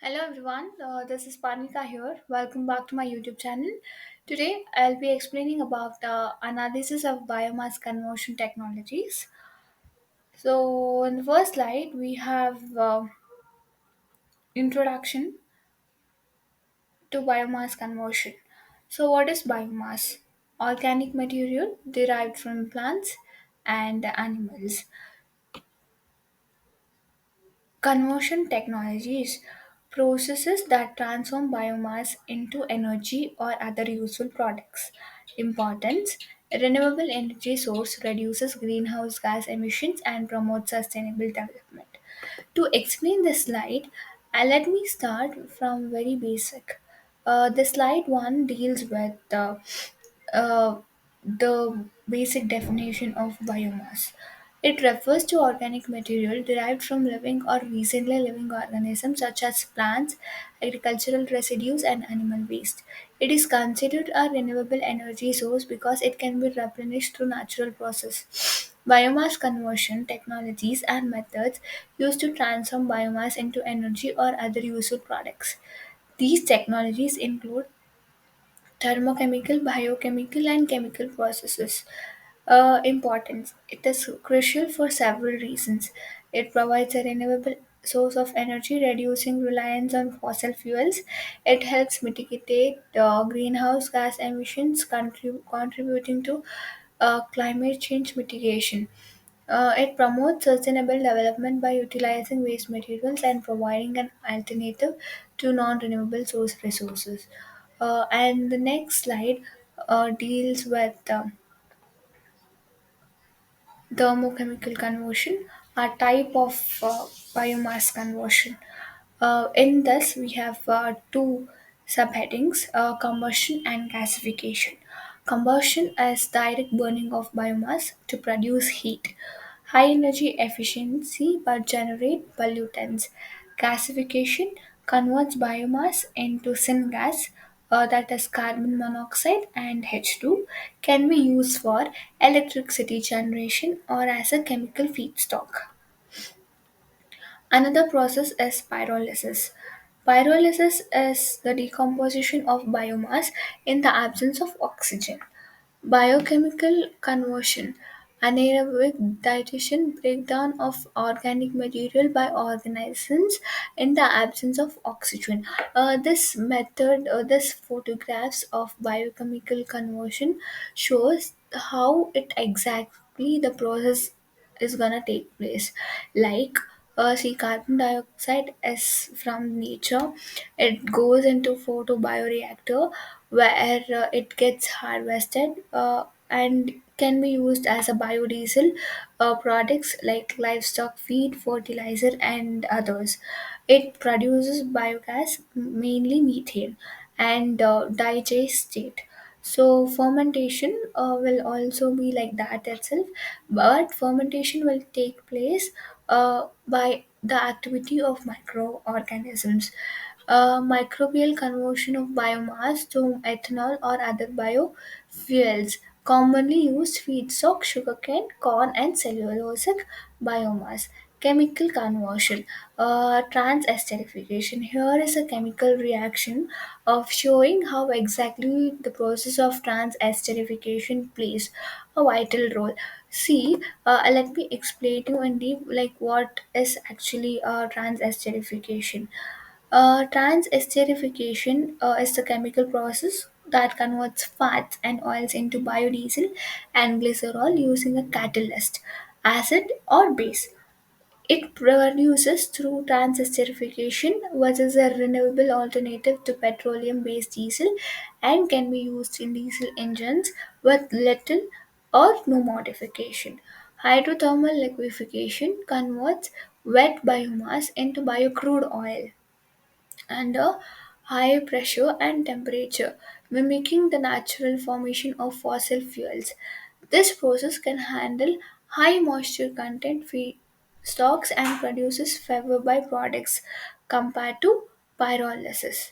Hello everyone, this is Panika here. Welcome back to my YouTube channel. Today I'll be explaining about the analysis of biomass conversion technologies. So in the first slide we have introduction to biomass conversion. So what is biomass? Organic material derived from plants and animals. Conversion technologies processes that transform biomass into energy or other useful products. Importance: renewable energy source reduces greenhouse gas emissions and promotes sustainable development. To explain this slide, let me start from very basic. The slide one deals with uh, the basic definition of biomass. It refers to organic material derived from living or recently living organisms such as plants, agricultural residues, and animal waste. It is considered a renewable energy source because it can be replenished through natural process. Biomass conversion technologies and methods used to transform biomass into energy or other useful products. These technologies include thermochemical, biochemical, and chemical processes. Importance: it is crucial for several reasons. It provides a renewable source of energy, reducing reliance on fossil fuels. It helps mitigate greenhouse gas emissions, contributing to climate change mitigation. It promotes sustainable development by utilizing waste materials and providing an alternative to non renewable source resources. And the next slide deals with thermochemical conversion, a type of biomass conversion. In this, we have two subheadings: combustion and gasification. Combustion is direct burning of biomass to produce heat, high energy efficiency but generate pollutants. Gasification converts biomass into syngas, that is carbon monoxide and H2, can be used for electricity generation or as a chemical feedstock. Another process is pyrolysis. Pyrolysis is the decomposition of biomass in the absence of oxygen. Biochemical conversion, anaerobic digestion, breakdown of organic material by organisms in the absence of oxygen. This photographs of biochemical conversion shows how it exactly the process is gonna take place. Like, see, carbon dioxide is from nature. It goes into photobioreactor where it gets harvested and can be used as a biodiesel products like livestock feed, fertilizer, and others. It produces biogas, mainly methane, and digestate. So fermentation will also be like that itself, but fermentation will take place by the activity of microorganisms. Microbial conversion of biomass to ethanol or other biofuels. Commonly used feedstock: sugarcane, corn, and cellulosic biomass. Chemical conversion, trans-esterification. Here is a chemical reaction of showing how exactly the process of trans-esterification plays a vital role. See, let me explain to you in deep like what is actually trans-esterification. Trans-esterification is the chemical process that converts fats and oils into biodiesel and glycerol using a catalyst, acid, or base. It produces through transesterification, which is a renewable alternative to petroleum based diesel and can be used in diesel engines with little or no modification. Hydrothermal liquefaction converts wet biomass into biocrude oil under high pressure and temperature, mimicking the natural formation of fossil fuels. This process can handle high moisture content feedstocks and produces fewer byproducts compared to pyrolysis.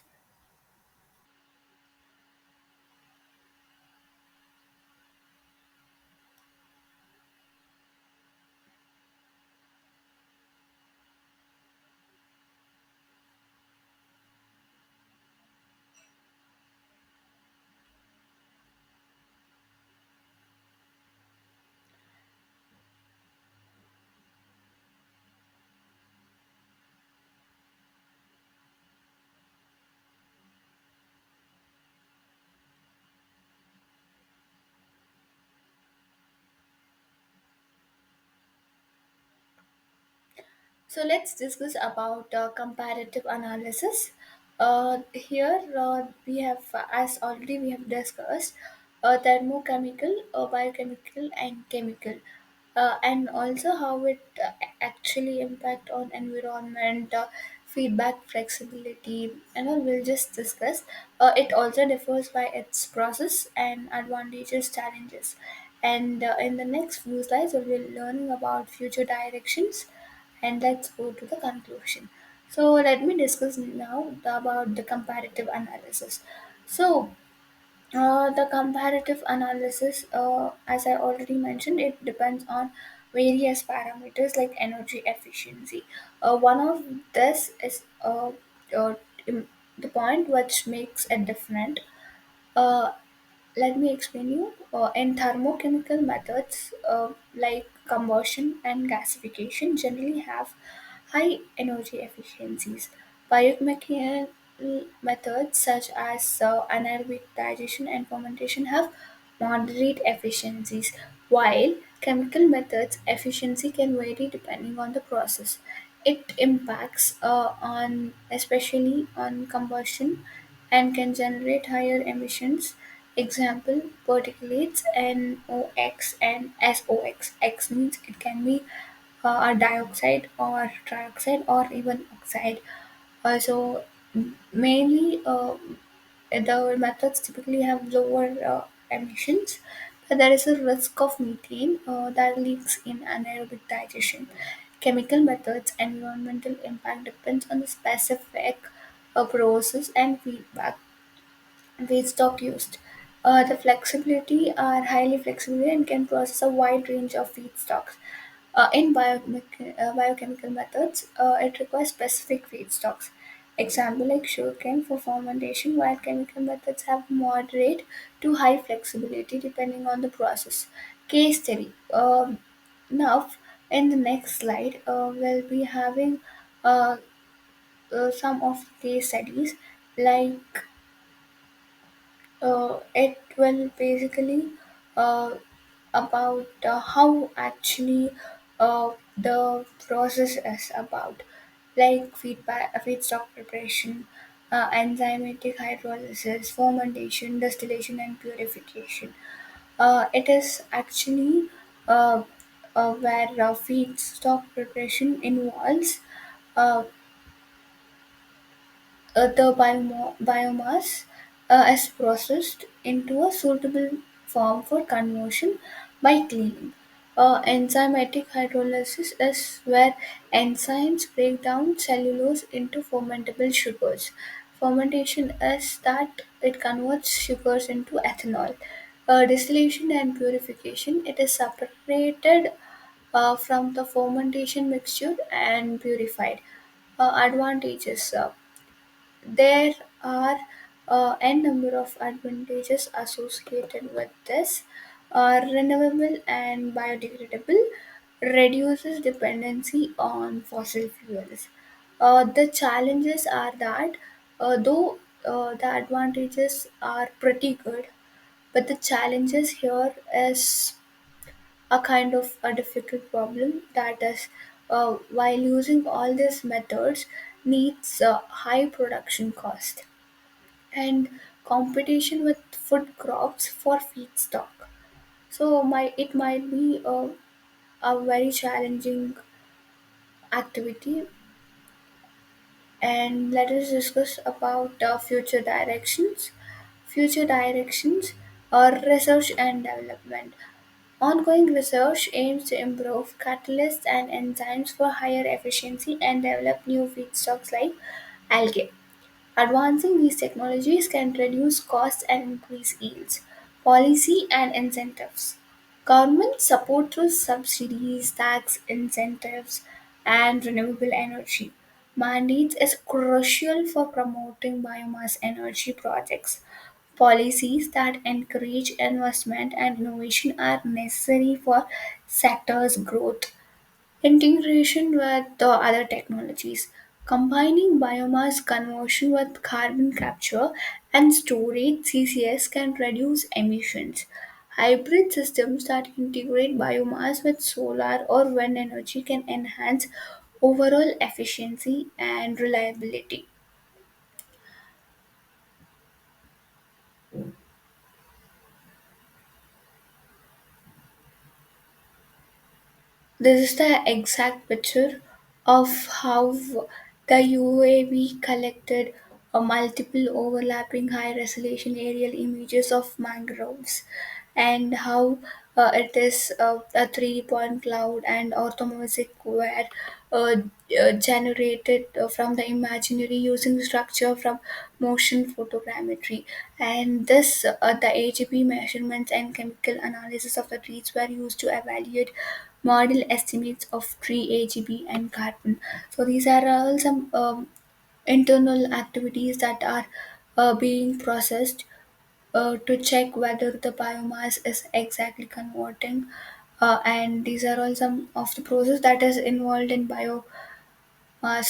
So let's discuss about comparative analysis. Here we have, as already we have discussed, thermochemical, biochemical, and chemical, and also how it actually impact on environment, feedback, flexibility, and all. We'll just discuss. It also differs by its process and advantages, challenges, and in the next few slides, we'll be learning about future directions, and let's go to the conclusion. So let me discuss now about the comparative analysis. So the comparative analysis, as I already mentioned, it depends on various parameters like energy efficiency. One of this is uh, the point which makes it different. Uh, Let me explain you. In thermochemical methods like combustion and gasification generally have high energy efficiencies. Biochemical methods such as anaerobic digestion and fermentation have moderate efficiencies, while chemical methods efficiency can vary depending on the process. It impacts on especially on combustion and can generate higher emissions. Example, particulates NOx and SOx. X means it can be a dioxide or trioxide or even oxide. So mainly the methods typically have lower emissions, but there is a risk of methane that leaks in anaerobic digestion. Chemical methods, environmental impact depends on the specific process and feedstock used. The flexibility are highly flexible and can process a wide range of feedstocks. In biochemical methods, it requires specific feedstocks. Example like sugarcane for fermentation, while chemical methods have moderate to high flexibility depending on the process. Case study. Now, in the next slide, we'll be having uh, some of the case studies like it will basically uh, about how actually the process is about, like feedstock preparation, enzymatic hydrolysis, fermentation, distillation, and purification. It is actually uh, where feedstock preparation involves uh, the biomass is processed into a suitable form for conversion by cleaning. Enzymatic hydrolysis is where enzymes break down cellulose into fermentable sugars. Fermentation is that it converts sugars into ethanol. Distillation and purification, it is separated from the fermentation mixture and purified. Advantages, there are n number of advantages associated with this. Renewable and biodegradable reduces dependency on fossil fuels. The challenges are that though the advantages are pretty good, but the challenges here is a kind of a difficult problem, that is while using all these methods needs high production cost and competition with food crops for feedstock. So it might be a very challenging activity. And let us discuss about future directions. Future directions are research and development. Ongoing research aims to improve catalysts and enzymes for higher efficiency and develop new feedstocks like algae. Advancing these technologies can reduce costs and increase yields. Policy and incentives. Government support through subsidies, tax incentives, and renewable energy mandates is crucial for promoting biomass energy projects. Policies that encourage investment and innovation are necessary for sector's growth. Integration with the other technologies. Combining biomass conversion with carbon capture and storage CCS can reduce emissions. Hybrid systems that integrate biomass with solar or wind energy can enhance overall efficiency and reliability. This is the exact picture of how the UAV collected a multiple overlapping high resolution aerial images of mangroves, and how it is a 3D point cloud and orthomosic were uh, generated from the imaginary using structure from motion photogrammetry. And this the AGP measurements and chemical analysis of the trees were used to evaluate model estimates of tree AGP and carbon. So these are all some internal activities that are being processed to check whether the biomass is exactly converting, and these are all some of the process that is involved in biomass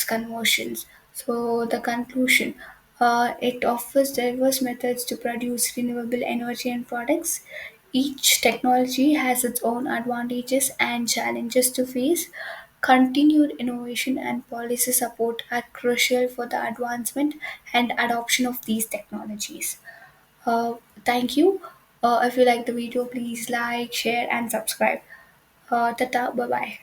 conversions. So the conclusion, it offers diverse methods to produce renewable energy and products. Each technology has its own advantages and challenges to face. Continued innovation and policy support are crucial for the advancement and adoption of these technologies. Uh, Thank you. If you like the video, please like, share, and subscribe. Tata, bye bye.